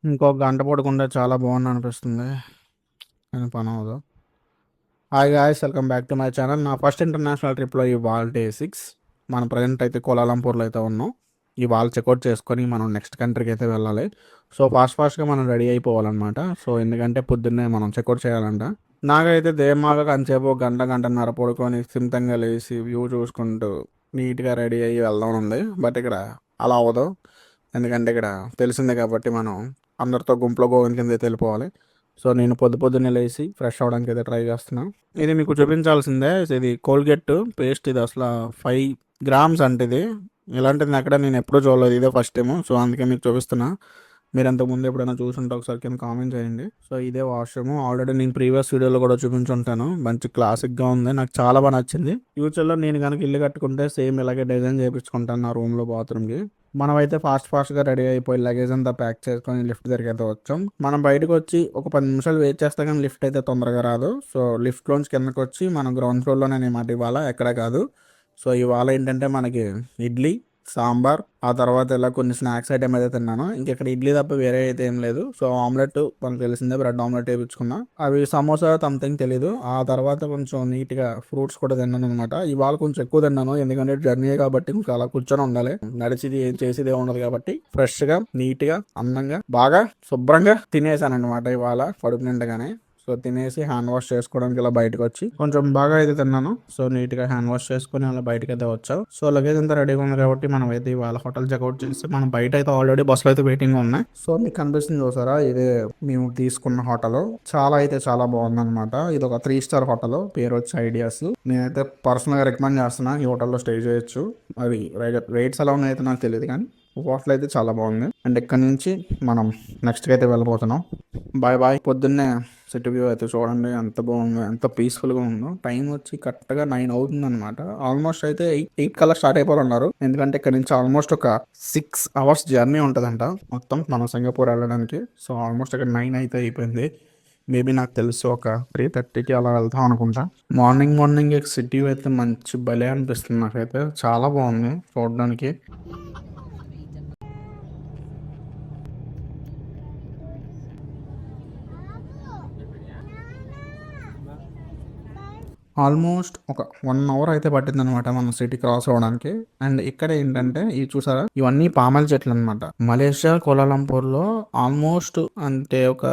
ఇంకో గంట పడుకుంటే చాలా బాగుంది అనిపిస్తుంది, కానీ పని అవ్వదు. Hi guys, welcome back to my channel. నా ఫస్ట్ ఇంటర్నేషనల్ ట్రిప్లో ఇవాళ డే 6. మనం ప్రజెంట్ అయితే కోలాలంపూర్లో అయితే ఉన్నాం. ఇవాళ చెక్అవుట్ చేసుకొని మనం నెక్స్ట్ కంట్రీకి అయితే వెళ్ళాలి. సో ఫాస్ట్గా మనం రెడీ అయిపోవాలన్నమాట. సో ఎందుకంటే పొద్దున్నే మనం చెక్అవుట్ చేయాలంట. నాకైతే దేమాగా కంచేపు గంటన్నర పడుకొని సిమితంగా లేచి వ్యూ చూసుకుంటూ నీట్గా రెడీ అయ్యి వెళ్దాం ఉంది. బట్ ఇక్కడ అలా అవ్వదు. ఎందుకంటే ఇక్కడ తెలిసిందే కాబట్టి మనం అందరితో గుంపులో గోవింద కింద అయితే వెళ్ళిపోవాలి. సో నేను పొద్దున్నే లేచి ఫ్రెష్ అవ్వడానికి అయితే ట్రై చేస్తున్నా. ఇది మీకు చూపించాల్సిందే. ఇది కోల్గేట్ పేస్ట్. ఇది అసలు 5 grams అంటే ఇది. ఇలాంటిది అక్కడ నేను ఎప్పుడూ చూడలేదు, ఇదే ఫస్ట్ టైం. సో అందుకే మీకు చూపిస్తున్నా. మీరు అంతకుముందు ఎప్పుడైనా చూసుంటే ఒకసారి కింద కామెంట్ చేయండి. సో ఇదే వాష్రూమ్. ఆల్రెడీ నేను ప్రీవియస్ వీడియోలో కూడా చూపించుంటాను. మంచి క్లాసిక్గా ఉంది, నాకు చాలా బాగా నచ్చింది. ఫ్యూచర్లో నేను కనుక ఇల్లు కట్టుకుంటే సేమ్ ఇలాగే డిజైన్ చేయించుకుంటాను నా రూమ్లో, బాత్రూమ్కి. మనమైతే ఫాస్ట్గా రెడీ అయిపోయి లగేజ్ అంతా ప్యాక్ చేసుకొని లిఫ్ట్ దగ్గరికి అయితే వచ్చాం. మనం బయటకు వచ్చి ఒక 10 నిమిషాలు వెయిట్ చేస్తే కానీ లిఫ్ట్ అయితే తొందరగా రాదు. సో లిఫ్ట్లోంచి కిందకి వచ్చి మనం గ్రౌండ్ ఫ్లోర్లోనే అనమాట ఇవాళ, ఎక్కడ కాదు. సో ఇవాళ ఏంటంటే మనకి ఇడ్లీ, సాంబార్, ఆ తర్వాత ఇలా కొన్ని స్నాక్స్ ఐటమ్ అయితే తిన్నాను. ఇంకెక్కడ ఇడ్లీ తప్ప వేరే అయితే ఏం లేదు. సో ఆమ్లెట్ మనకు తెలిసిందే, బ్రెడ్ ఆమ్లెట్ వేయించుకున్నా. అవి సమోసా సంథింగ్ తెలీదు. ఆ తర్వాత కొంచెం నీట్గా ఫ్రూట్స్ కూడా తిన్నాను అనమాట. ఇవాళ కొంచెం ఎక్కువ తిన్నాను, ఎందుకంటే జర్నీ కాబట్టి కొంచెం అలా కూర్చొని ఉండాలి. నడిచిది ఏం చేసేది ఉండదు కాబట్టి ఫ్రెష్గా నీట్గా అందంగా బాగా శుభ్రంగా తినేసాను అనమాట ఇవాళ కడుపు నిండగానే. సో తినేసి హ్యాండ్ వాష్ చేసుకోవడానికి ఇలా బయటకు వచ్చి కొంచెం బాగా అయితే తిన్నాను. సో నీట్గా హ్యాండ్ వాష్ చేసుకుని అలా బయటకు అయితే వచ్చావు. సో లగేజ్ అంతా రెడీగా ఉంది కాబట్టి మనం అయితే ఇవాళ హోటల్ చెక్అవుట్ చేసి మనం బయట అయితే ఆల్రెడీ బస్సులో అయితే వెయిటింగ్ ఉన్నాయి. సో మీకు కనిపిస్తుంది చూసారా, ఇదే మేము తీసుకున్న హోటల్. చాలా బాగుంది అనమాట. ఇది ఒక 3 స్టార్ హోటల్, పేరు వచ్చి ఐడియాస్. నేనైతే పర్సనల్గా రికమెండ్ చేస్తున్నా, ఈ హోటల్లో స్టే చేయొచ్చు. అది రేట్స్ ఎలా ఉన్నాయో అయితే నాకు తెలియదు, కానీ హోటల్ అయితే చాలా బాగుంది. అండ్ ఇక్కడ నుంచి మనం నెక్స్ట్కి అయితే వెళ్ళిపోతున్నాం. బాయ్. పొద్దున్నే సిటీ వ్యూ అయితే చూడండి ఎంత బాగుందో, ఎంత పీస్ఫుల్గా ఉందో. టైం వచ్చి కరెక్ట్గా 9 అవుతుంది అనమాట. ఆల్మోస్ట్ అయితే 8 కల్లా స్టార్ట్ అయిపోతున్నారు. ఎందుకంటే ఇక్కడ నుంచి ఆల్మోస్ట్ ఒక 6 hours జర్నీ ఉంటుందంట మొత్తం మనం సింగపూర్ వెళ్ళడానికి. సో ఆల్మోస్ట్ ఇక్కడ 9 అయితే అయిపోయింది. మేబీ నాకు తెలుసు ఒక 3:30కి అలా వెళ్తాం అనుకుంటా. మార్నింగ్ సిటీ అయితే మంచి భలే అనిపిస్తుంది నాకైతే. చాలా బాగుంది చూడడానికి. ఆల్మోస్ట్ ఒక 1 hour అయితే పట్టింది అనమాట మనం సిటీ క్రాస్ అవ్వడానికి. అండ్ ఇక్కడ ఏంటంటే ఇవి చూసారా, ఇవన్నీ పామాయిల్ చెట్లు అనమాట. మలేషియా కోలాలంపూర్లో ఆల్మోస్ట్ అంటే ఒక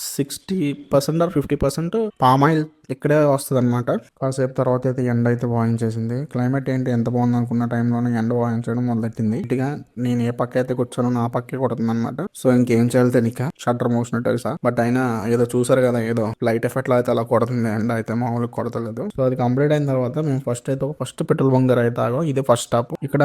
60% ఆర్ 50% పామాయిల్ ఇక్కడే వస్తుంది అనమాట. కాసేపు తర్వాత అయితే ఎండ అయితే వాయించేసింది. క్లైమేట్ ఏంటి ఎంత బాగుంది అనుకున్న టైంలోనే ఎండ వాయించడం మొదలెట్టింది. ఇటుగా నేను ఏ పక్క అయితే కూర్చోనో నా పక్కే కొడుతుంది అనమాట. సో ఇంకేం చేయాలి తెలియక షట్టర్ మూసినట్టు తెలుసా. బట్ అయినా ఏదో చూసారు కదా, ఏదో లైట్ ఎఫెక్ట్ లో అయితే అలా కొడుతుంది, ఎండ అయితే మామూలుగా కొడతలేదు. సో అది కంప్లీట్ అయిన తర్వాత మేము ఫస్ట్ పెట్రోల్ బంక్ దగ్గర అయితే ఆగో. ఇదే ఫస్ట్ స్టాప్. ఇక్కడ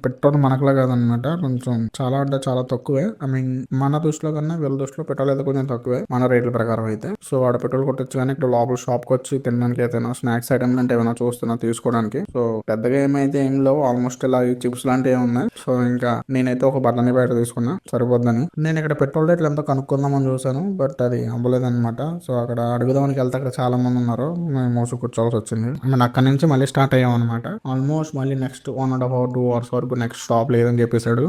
పెట్రోల్ మనకులా కాదనమాట, కొంచెం చాలా అంటే చాలా తక్కువే. ఐ మీన్ మన దృష్టిలో కన్నా వీళ్ళ దృష్టిలో పెట్రోల్ అయితే కొంచెం తక్కువే మన రేట్ల ప్రకారం అయితే. సో ఆడ పెట్రోల్ కొట్టచ్చు, కానీ ఇక్కడ లోపల షాప్ కి వచ్చి తినడానికి అయితే స్నాక్స్ ఐటమ్ అంటే ఏమైనా చూస్తున్నా తీసుకోవడానికి. సో పెద్దగా ఏమైతే ఏం లేవు. ఆల్మోస్ట్ ఇలా చిప్స్ లాంటివి ఉన్నాయి. సో ఇంకా నేనైతే ఒక బఠానీ బయట తీసుకున్నా సరిపోద్దని. నేను ఇక్కడ పెట్రోల్ రేట్లు ఎంతో కనుక్కుందామని చూసాను, బట్ అది అవ్వలేదన్నమాట. సో అక్కడ అడుగుదామని వెళ్తే అక్కడ చాలా మంది ఉన్నారు, మేము మోసు కూర్చోవాల్సి వచ్చింది. నేను అక్కడ నుంచి మళ్ళీ స్టార్ట్ అయ్యాం అనమాట. ఆల్మోస్ట్ మళ్ళీ నెక్స్ట్ 1.5 hour 2 hours వరకు నెక్స్ట్ స్టాప్ లేదని చెప్పేశాడు.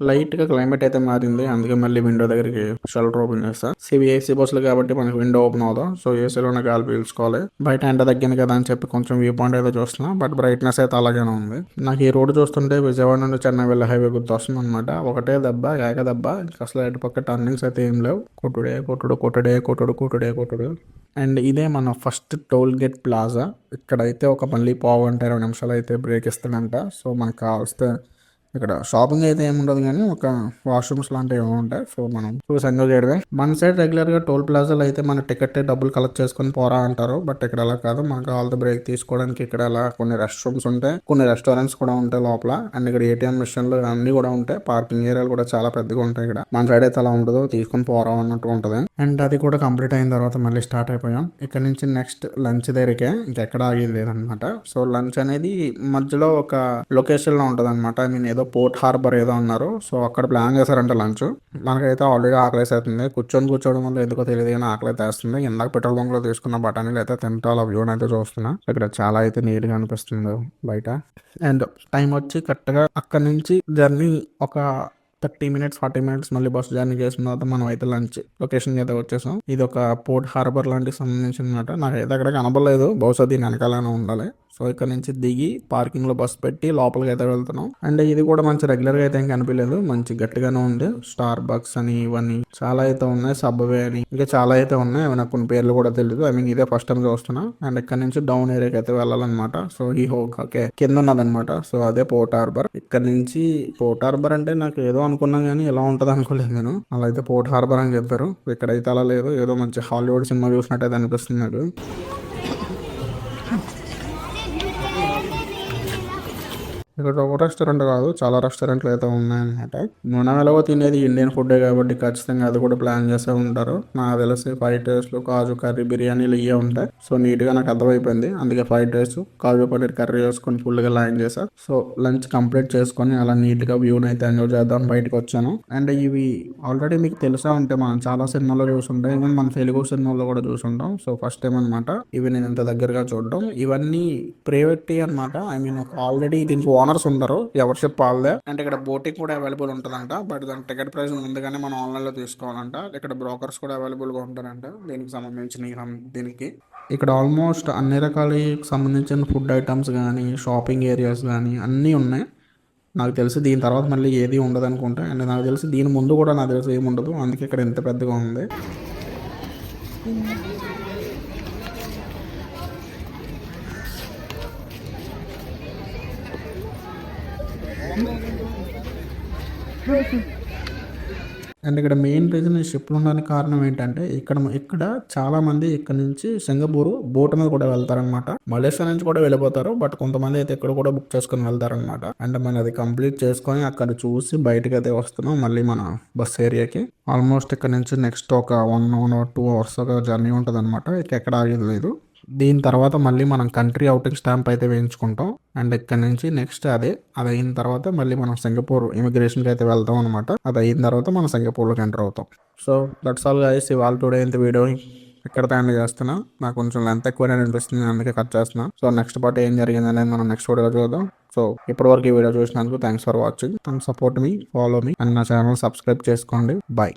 లైట్ గా క్లైమేట్ అయితే మారింది, అందుకే మళ్ళీ విండో దగ్గరికి షెల్టర్ ఓపెన్ చేస్తా. ఏసీ బస్సులు కాబట్టి మనకి విండో ఓపెన్ అవుతాం. సో ఏసీలోనే గాలి పీల్చుకోవాలి. బయట ఎండ తగ్గింది కదా అని చెప్పి కొంచెం వ్యూ పాయింట్ అయితే చూస్తున్నా, బట్ బ్రైట్నెస్ అయితే అలాగే ఉంది. నాకు ఈ రోడ్ చూస్తుంటే విజయవాడ నుండి చెన్నై వెళ్ళే హైవే గుర్తు వస్తుంది అనమాట. ఒకటే దెబ్బ, ఏక దెబ్బ. అసలు అటు పక్క టర్నింగ్స్ అయితే ఏం లేవు. కొట్టుడే. అండ్ ఇదే మన ఫస్ట్ టోల్ గేట్ ప్లాజా. ఇక్కడైతే ఒక మళ్ళీ 1.5-20 నిమిషాలు అయితే బ్రేక్ ఇస్తాడంట. సో మనకు కావస్తే ఇక్కడ షాపింగ్ అయితే ఏముండదు, కానీ ఒక వాష్రూమ్స్ లాంటివి ఏమి ఉంటాయి. సో మనం చూసి ఎంజాయ్ చేయడమే. మన సైడ్ రెగ్యులర్ గా టోల్ ప్లాజాలు అయితే మన టికెట్ డబ్బులు కలెక్ట్ చేసుకొని పోరా అంటారు. బట్ ఇక్కడ అలా కాదు. మనకు ఆల్ ద బ్రేక్ తీసుకోవడానికి ఇక్కడ అలా కొన్ని రెస్ట్ రూమ్స్ ఉంటాయి, కొన్ని రెస్టారెంట్స్ కూడా ఉంటాయి లోపల. అండ్ ఇక్కడ ఏటీఎం మిషన్లు అన్ని కూడా ఉంటాయి. పార్కింగ్ ఏరియాలు కూడా చాలా పెద్దగా ఉంటాయి ఇక్కడ. మన సైడ్ అయితే అలా ఉండదు, తీసుకొని పోరా అన్నట్టు ఉంటది. అండ్ అది కూడా కంప్లీట్ అయిన తర్వాత మళ్ళీ స్టార్ట్ అయిపోయాం. ఇక్కడ నుంచి నెక్స్ట్ లంచ్ దగ్గరికే, ఇంకెక్కడ ఆగేది లేదనమాట. సో లంచ్ అనేది మధ్యలో ఒక లొకేషన్ లో ఉంటది అనమాట. ఐ మీన్ ఏదో పోర్ట్ హార్బర్ ఏదో అన్నారు. సో అక్కడ ప్లాన్ చేశారంట లంచ్. మనకైతే ఆల్రెడీ ఆకలేసి అవుతుంది. కూర్చోవడం వల్ల ఎందుకో తెలియదు కానీ ఆకలి అయితే వేస్తుంది. ఇందాక పెట్రోల్ బంక్ లో తీసుకున్న బఠానీలు అయితే తింటా వ్యూని అయితే చూస్తున్నా. ఇక్కడ చాలా అయితే నీట్ గా అనిపిస్తుంది బయట. అండ్ టైం వచ్చి కరెక్ట్గా అక్కడ నుంచి జర్నీ ఒక 30 minutes 40 minutes మళ్ళీ బస్ జర్నీ చేసిన తర్వాత మనం అయితే లంచ్ లొకేషన్ అయితే వచ్చేసాం. ఇది ఒక పోర్ట్ హార్బర్ లాంటి సంబంధించిన అనమాట. నాకైతే అక్కడ కనబడలేదు, బహుశా దీని వెనకాలనే ఉండాలి. సో ఇక్కడ నుంచి దిగి పార్కింగ్ లో బస్ పెట్టి లోపలికి అయితే వెళ్తున్నాం. అండ్ ఇది కూడా మంచి రెగ్యులర్ గా అయితే ఏం కనిపించలేదు, మంచి గట్టిగానే ఉంది. స్టార్ బక్స్ అని ఇవన్నీ చాలా అయితే ఉన్నాయి, సబ్వే అని ఇంకా చాలా అయితే ఉన్నాయి. అవి నాకు కొన్ని పేర్లు కూడా తెలియదు. ఐ మీన్ ఇదే ఫస్ట్ టైం చూస్తున్నా. అండ్ ఇక్కడ నుంచి డౌన్ ఏరియాకి అయితే వెళ్ళాలన్నమాట. సో ఈ ఓకే కింద ఉన్నదన్నమాట. సో అదే పోర్ట్ హార్బర్. ఇక్కడ నుంచి పోర్ట్ హార్బర్ అంటే నాకు ఏదో అనుకున్నాం కానీ ఎలా ఉంటది అనుకోలేదు నేను. అలా అయితే పోర్ట్ హార్బర్ అని చెప్పారు. ఇక్కడైతే అలా లేదు, ఏదో మంచి హాలీవుడ్ సినిమా చూసినట్టయితే అనిపిస్తుంది నాకు. ఇక్కడ ఒక రెస్టారెంట్ కాదు, చాలా రెస్టారెంట్లు అయితే ఉన్నాయన్నమాట. మనం ఎలాగో తినేది ఇండియన్ ఫుడ్ కాబట్టి ఖచ్చితంగా అది కూడా ప్లాన్ చేస్తూ ఉంటారు. నాకు తెలిసి ఫ్రైడ్ రైస్లు, కాజు కర్రీ, బిర్యానీలు ఇవే ఉంటాయి. సో నీట్ గా నాకు అర్థమైపోయింది. అందుకే ఫ్రైడ్ రైస్, కాజు పన్నీర్ కర్రీ వేసుకొని ఫుల్ గా లైన్ చేశా. సో లంచ్ కంప్లీట్ చేసుకొని అలా నీట్ గా వ్యూని అయితే ఎంజాయ్ చేద్దాం బయటకు వచ్చాను. అండ్ ఇవి ఆల్రెడీ మీకు తెలుసా ఉంటే మనం చాలా సినిమాలో చూసుంటాం, ఈవెన్ మన తెలుగు సినిమాలో కూడా చూసుంటాం. సో ఫస్ట్ టైం అనమాట ఇవి నేను ఇంత దగ్గరగా చూడడం. ఇవన్నీ ప్రైవేట్ అనమాట. ఐ మీన్ ఆల్రెడీ దీనికి ఓనర్స్ ఉండరు, ఎవరు చెప్పాలే. అంటే ఇక్కడ బోటింగ్ కూడా అవైలబుల్ ఉంటుందంట. బట్ దాని టికెట్ ప్రైస్ ముందుగానే మనం ఆన్లైన్ లో తీసుకోవాలంట. ఇక్కడ బ్రోకర్స్ కూడా అవైలబుల్ గా ఉంటారంట దీనికి సంబంధించిన దీనికి. ఇక్కడ ఆల్మోస్ట్ అన్ని రకాల సంబంధించిన ఫుడ్ ఐటమ్స్ కానీ, షాపింగ్ ఏరియాస్ కానీ అన్నీ ఉన్నాయి. నాకు తెలిసి దీని తర్వాత మళ్ళీ ఏది ఉండదు అనుకుంటా. అండ్ నాకు తెలిసి దీని ముందు కూడా నాకు తెలిసి ఏమి ఉండదు, అందుకే ఇక్కడ ఎంత పెద్దగా ఉంది. అండ్ ఇక్కడ మెయిన్ రీజన్ ఈ షిప్లు ఉండడానికి కారణం ఏంటంటే ఇక్కడ చాలా మంది ఇక్కడ నుంచి సింగపూర్ బోట్ మీద కూడా వెళ్తారనమాట. మలేషియా నుంచి కూడా వెళ్ళిపోతారు, బట్ కొంతమంది అయితే ఇక్కడ కూడా బుక్ చేసుకుని వెళ్తారనమాట. అండ్ మనం అది కంప్లీట్ చేసుకొని అక్కడ చూసి బయటకు అయితే వస్తున్నాం మళ్ళీ మన బస్ ఏరియాకి. ఆల్మోస్ట్ ఇక్కడ నుంచి నెక్స్ట్ ఒక 1 or 2 hours జర్నీ ఉంటుంది అనమాట. ఎక్కడ ఆగేది లేదు. దీని తర్వాత మళ్ళీ మనం కంట్రీ అవుటింగ్ స్టాంప్ అయితే వేయించుకుంటాం. అండ్ ఇక్కడ నుంచి నెక్స్ట్ అది అయిన తర్వాత మళ్ళీ మనం సింగపూర్ ఇమిగ్రేషన్కి అయితే వెళ్తాం అనమాట. అది అయిన తర్వాత మనం సింగపూర్లోకి ఎంటర్ అవుతాం. So that's all guys. ఇవాళ టుడే ఇంత వీడియో ఇక్కడ ఎండ్ చేస్తున్నా. నాకు కొంచెం లెంత్ ఎక్కువనే అనిపిస్తుంది, అందుకే కట్ చేస్తున్నా. సో నెక్స్ట్ పార్ట్ ఏం జరిగింది అనేది మనం నెక్స్ట్ వీడియోలో చూద్దాం. సో ఇప్పటివరకు ఈ వీడియో చూసినందుకు thanks for watching. And support me, follow me, and నా ఛానల్ సబ్స్క్రైబ్ చేసుకోండి. బాయ్.